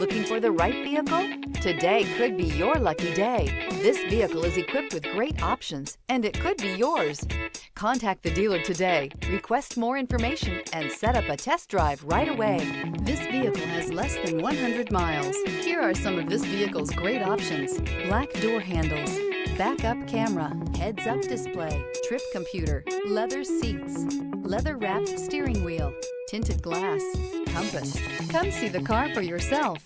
Looking for the right vehicle? Today could be your lucky day. This vehicle is equipped with great options, and it could be yours. Contact the dealer today, request more information, and set up a test drive right away. This vehicle has less than 100 miles. Here are some of this vehicle's great options: black door handles, backup camera, heads-up display, trip computer, leather seats, leather-wrapped steering wheel, tinted glass, compass. Come see the car for yourself.